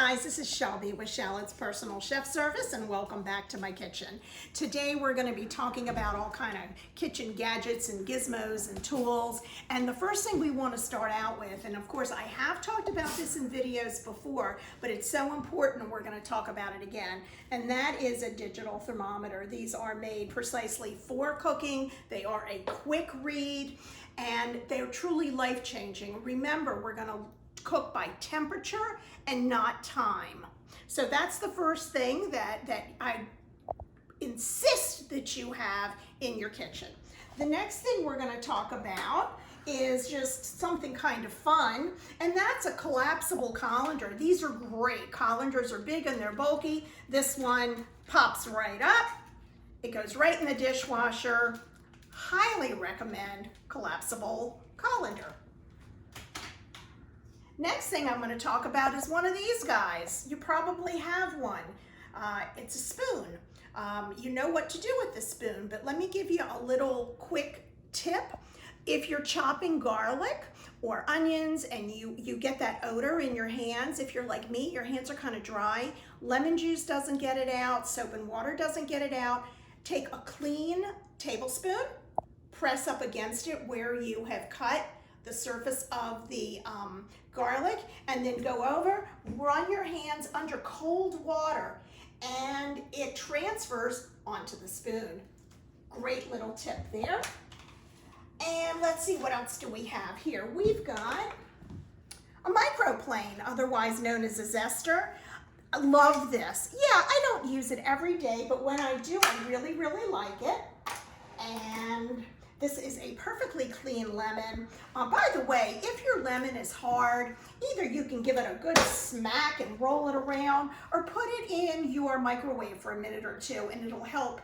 guys, this is Shelby with Shallot's Personal Chef Service, and welcome back to my kitchen. Today we're going to be talking about all kind of kitchen gadgets and gizmos and tools. And the first thing we want to start out with, and of course I have talked about this in videos before, but it's so important we're going to talk about it again, and that is a digital thermometer. These are made precisely for cooking. They are a quick read and they're truly life-changing. Remember, we're going to cook by temperature and not time. So that's the first thing that I insist that you have in your kitchen. The next thing we're going to talk about is just something kind of fun, and that's a collapsible colander. These are great. Colanders are big and they're bulky. This one pops right up. It goes right in the dishwasher. Highly recommend collapsible colander. Next thing I'm going to talk about is one of these guys. You probably have one. It's a spoon. You know what to do with the spoon, but let me give you a little quick tip. If you're chopping garlic or onions and you get that odor in your hands, if you're like me, your hands are kind of dry, lemon juice doesn't get it out, soap and water doesn't get it out, take a clean tablespoon, press up against it where you have cut the surface of the garlic, and then go over, run your hands under cold water, and it transfers onto the spoon. Great little tip there. And let's see, what else do we have here? We've got a microplane, otherwise known as a zester. I love this. Yeah, I don't use it every day, but when I do, I really, really like it. And this is a perfectly clean lemon. By the way, if your lemon is hard, either you can give it a good smack and roll it around, or put it in your microwave for a minute or two, and it'll help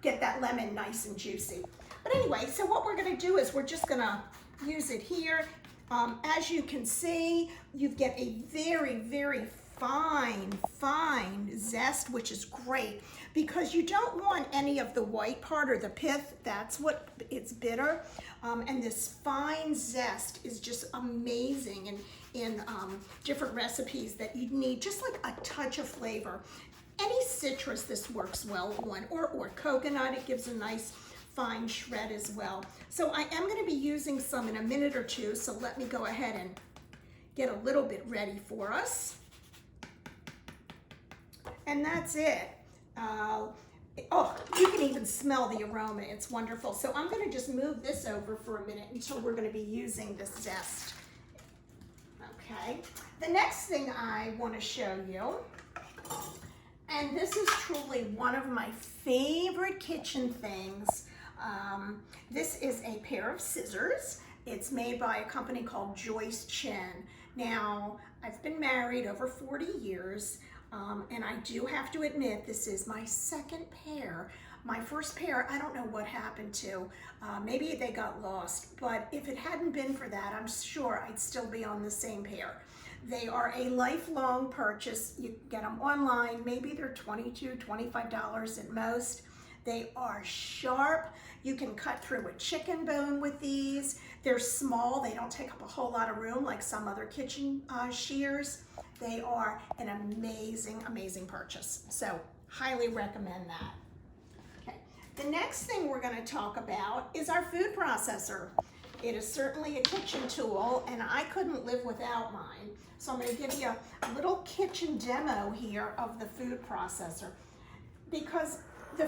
get that lemon nice and juicy. But anyway, so what we're gonna do is we're just gonna use it here. As you can see, you get a very, very fine zest, which is great because you don't want any of the white part or the pith. That's what it's bitter. And this fine zest is just amazing in different recipes that you need, just like a touch of flavor. Any citrus this works well on, or coconut, it gives a nice fine shred as well. So I am going to be using some in a minute or two, so let me go ahead and get a little bit ready for us. And that's it. Oh, you can even smell the aroma. It's wonderful. So I'm going to just move this over for a minute until we're going to be using this zest. Okay. The next thing I want to show you, and this is truly one of my favorite kitchen things. This is a pair of scissors. It's made by a company called Joyce Chin. Now, I've been married over 40 years. And I do have to admit, this is my second pair. My first pair, I don't know what happened to. Maybe they got lost, but if it hadn't been for that, I'm sure I'd still be on the same pair. They are a lifelong purchase. You get them online. Maybe they're $22, $25 at most. They are sharp. You can cut through a chicken bone with these. They're small. They don't take up a whole lot of room like some other kitchen shears. They are an amazing, amazing purchase. So highly recommend that. Okay. The next thing we're going to talk about is our food processor. It is certainly a kitchen tool, and I couldn't live without mine. So I'm going to give you a little kitchen demo here of the food processor. Because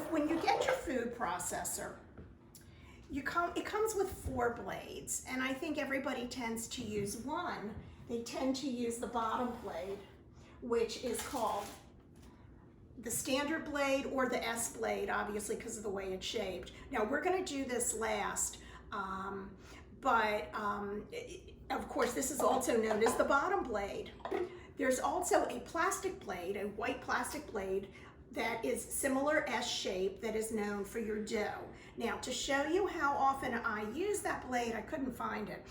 when you get your food processor, it comes with 4 blades, and I think everybody tends to use one. They tend to use the bottom blade, which is called the standard blade or the S blade, obviously because of the way it's shaped. Now we're going to do this last, of course this is also known as the bottom blade. There's also a plastic blade, a white plastic blade, that is similar S shape, that is known for your dough. Now, to show you how often I use that blade, I couldn't find it.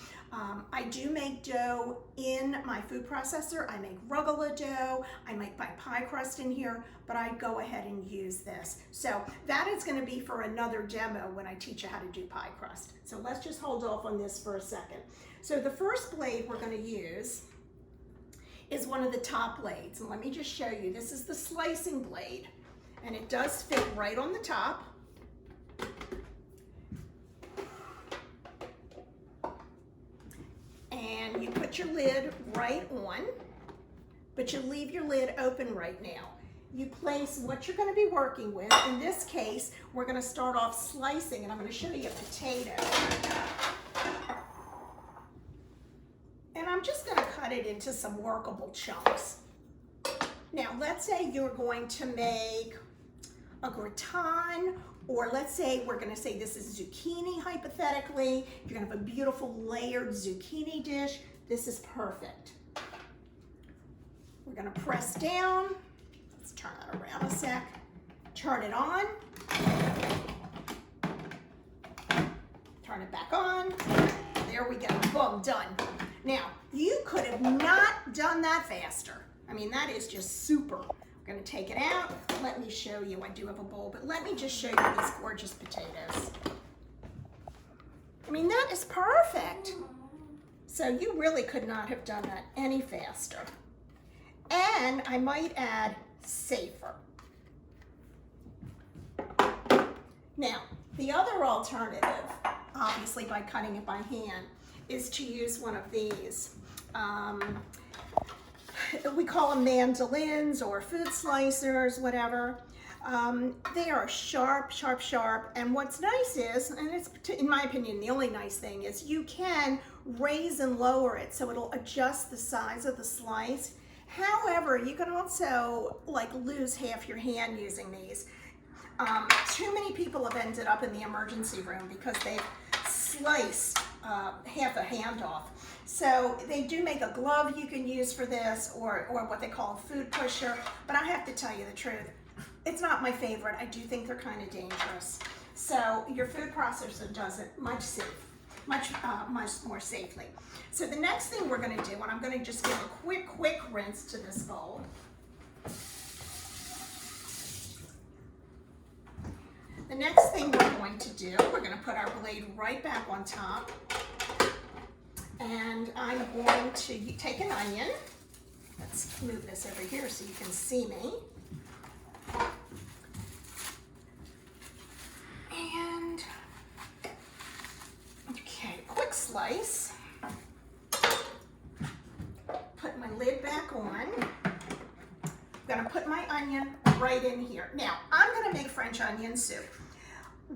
I do make dough in my food processor. I make rugelach dough. I make my pie crust in here, but I go ahead and use this. So that is going to be for another demo when I teach you how to do pie crust. So let's just hold off on this for a second. So the first blade we're going to use is one of the top blades. And let me just show you. This is the slicing blade, and it does fit right on the top. And you put your lid right on, but you leave your lid open right now. You place what you're going to be working with. In this case, we're going to start off slicing, and I'm going to show you a potato. And I'm just going to cut it into some workable chunks. Now, let's say you're going to make a gratin, or let's say we're going to say this is zucchini, hypothetically. You're going to have a beautiful layered zucchini dish. This is perfect. We're going to press down. Let's turn that around a sec. Turn it on. Turn it back on. There we go. Boom, done. Now, you could have not done that faster. I mean, that is just super. We're going to take it out. Let me show you. I do have a bowl, but let me just show you these gorgeous potatoes. I mean, that is perfect. So you really could not have done that any faster. And I might add, safer. Now, the other alternative, obviously by cutting it by hand, is to use one of these. We call them mandolins or food slicers, whatever. They are sharp, sharp, sharp. And what's nice is, and it's in my opinion, the only nice thing is you can raise and lower it so it'll adjust the size of the slice. However, you can also like lose half your hand using these. Too many people have ended up in the emergency room because they've sliced half a hand off. So they do make a glove you can use for this, or what they call a food pusher. But I have to tell you the truth, it's not my favorite. I do think they're kind of dangerous. So your food processor does it much more safely. So the next thing we're going to do, and I'm going to just give a quick rinse to this bowl. The next thing we're going to do, we're going to put our blade right back on top. And I'm going to take an onion. Let's move this over here so you can see me. And, okay, quick slice. Put my lid back on. I'm gonna put my onion right in here. Now, I'm gonna make French onion soup.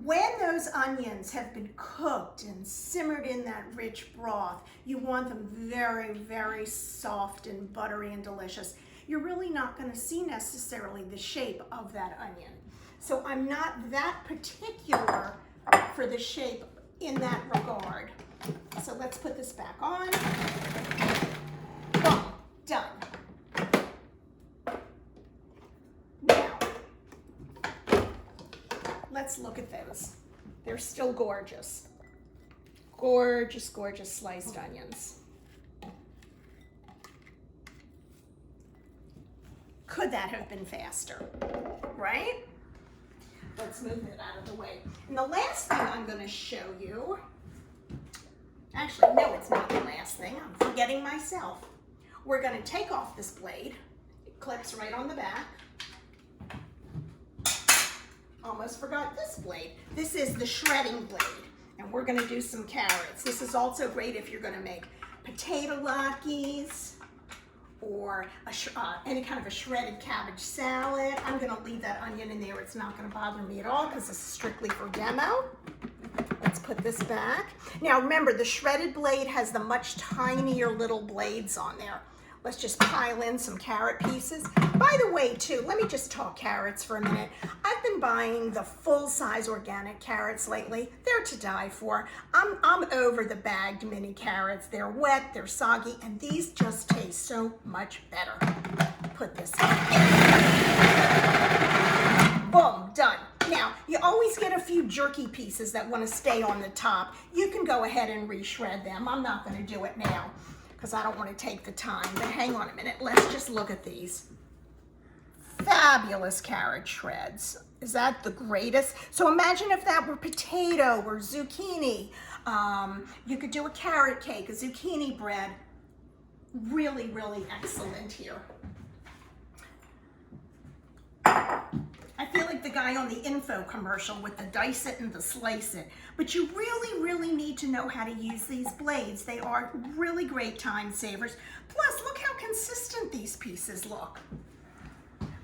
When those onions have been cooked and simmered in that rich broth, you want them very, very soft and buttery and delicious. You're really not going to see necessarily the shape of that onion. So I'm not that particular for the shape in that regard. So let's put this back on. Boom, done. Let's look at those. They're still gorgeous. Gorgeous, gorgeous sliced onions. Could that have been faster, right? Let's move it out of the way. And the last thing I'm going to show you, actually, no, it's not the last thing. I'm forgetting myself. We're going to take off this blade. It clips right on the back. Almost forgot this blade. This is the shredding blade, and we're going to do some carrots. This is also great if you're going to make potato latkes or any kind of a shredded cabbage salad. I'm going to leave that onion in there. It's not going to bother me at all because it's strictly for demo. Let's put this back. Now remember, the shredded blade has the much tinier little blades on there. Let's just pile in some carrot pieces. By the way, too, let me just talk carrots for a minute. I've been buying the full-size organic carrots lately. They're to die for. I'm over the bagged mini carrots. They're wet, they're soggy, and these just taste so much better. Put this in. Boom, done. Now, you always get a few jerky pieces that want to stay on the top. You can go ahead and re-shred them. I'm not going to do it now, because I don't want to take the time. But hang on a minute, let's just look at these. Fabulous carrot shreds. Is that the greatest? So imagine if that were potato or zucchini. You could do a carrot cake, a zucchini bread. really, really excellent here. I feel like the guy on the info commercial with the dice it and the slice it. But you really, really need to know how to use these blades. They are really great time savers. Plus, look how consistent these pieces look.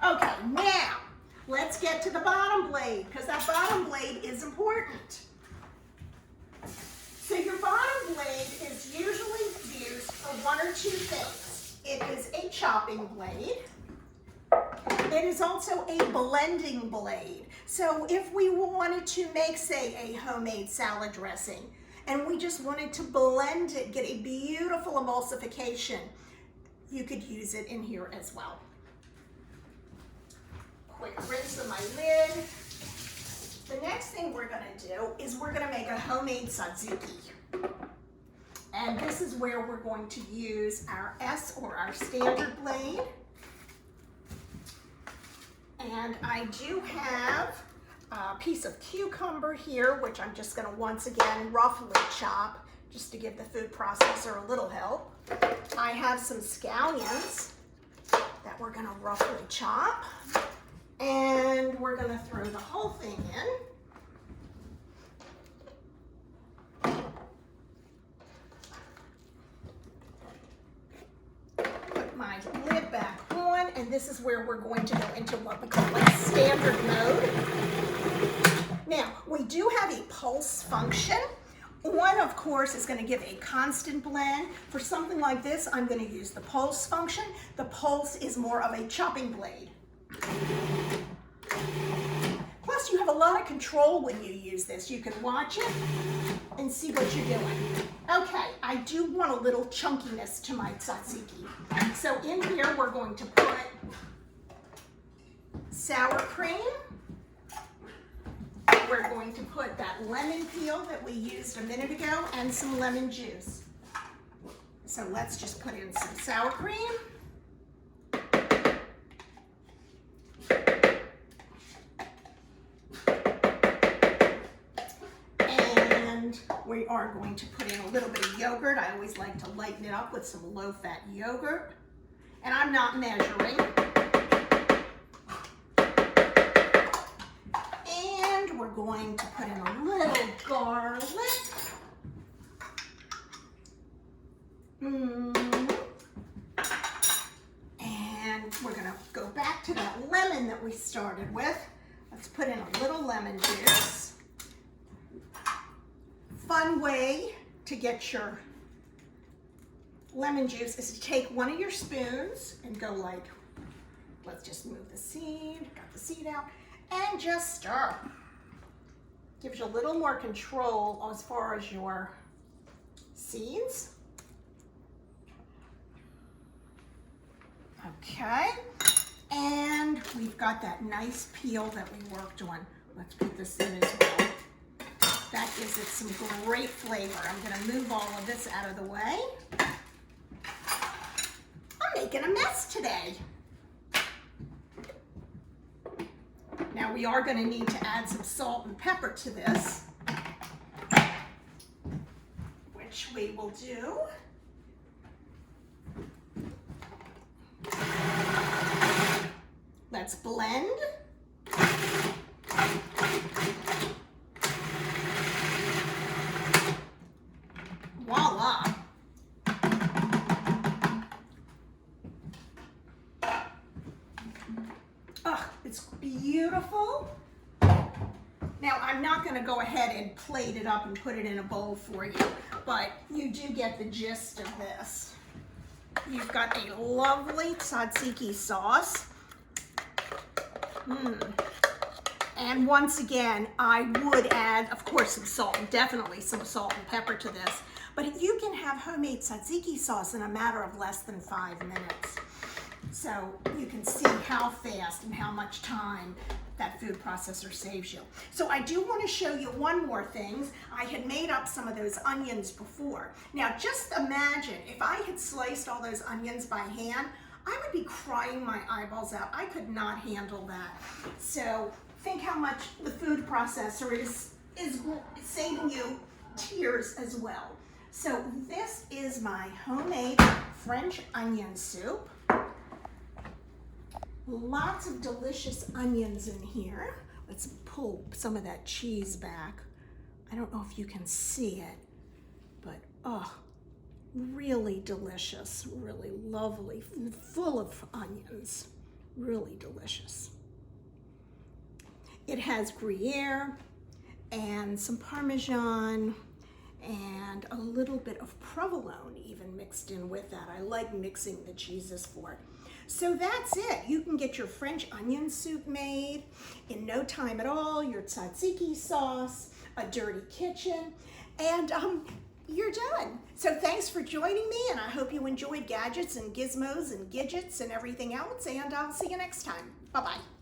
Okay, now, let's get to the bottom blade, because that bottom blade is important. So your bottom blade is usually used for one or two things. It is a chopping blade. It is also a blending blade. So if we wanted to make, say, a homemade salad dressing, and we just wanted to blend it, get a beautiful emulsification, you could use it in here as well. Quick rinse of my lid. The next thing we're gonna do is we're gonna make a homemade tzatziki. And this is where we're going to use our S or our standard blade. And I do have a piece of cucumber here, which I'm just gonna once again roughly chop just to give the food processor a little help. I have some scallions that we're gonna roughly chop. And we're gonna throw the whole thing in. Put my lid back on, and this is where we're going to go into what we call like standard mode. Now, we do have a pulse function. One, of course, is going to give a constant blend. For something like this, I'm going to use the pulse function. The pulse is more of a chopping blade. Plus, you have a lot of control when you use this. You can watch it and see what you're doing. Okay, I do want a little chunkiness to my tzatziki. So in here, we're going to put sour cream. We're going to put that lemon peel that we used a minute ago and some lemon juice. So let's just put in some sour cream. And we are going to put in a little bit of yogurt. I always like to lighten it up with some low-fat yogurt. And I'm not measuring. We're going to put in a little garlic. And we're going to go back to that lemon that we started with. Let's put in a little lemon juice. Fun way to get your lemon juice is to take one of your spoons and go like, let's just move the seed, got the seed out, and just stir. Gives you a little more control as far as your seeds. Okay, and we've got that nice peel that we worked on. Let's put this in as well. That gives it some great flavor. I'm gonna move all of this out of the way. I'm making a mess today. Now we are going to need to add some salt and pepper to this, which we will do. Let's blend. Voila. Oh, it's beautiful. Now, I'm not going to go ahead and plate it up and put it in a bowl for you, but you do get the gist of this. You've got a lovely tzatziki sauce. And once again, I would add, of course, some salt, definitely some salt and pepper to this, but you can have homemade tzatziki sauce in a matter of less than 5 minutes. So you can see how fast and how much time that food processor saves you. So I do want to show you one more thing. I had made up some of those onions before. Now just imagine if I had sliced all those onions by hand, I would be crying my eyeballs out. I could not handle that. So think how much the food processor is saving you tears as well. So this is my homemade French onion soup. Lots of delicious onions in here. Let's pull some of that cheese back. I don't know if you can see it, but oh, really delicious, really lovely, full of onions, really delicious. It has Gruyere and some Parmesan and a little bit of provolone even mixed in with that. I like mixing the cheeses for it. So that's it. You can get your French onion soup made in no time at all, your tzatziki sauce, a dirty kitchen, and you're done. So thanks for joining me, and I hope you enjoyed gadgets and gizmos and gidgets and everything else, and I'll see you next time. Bye-bye.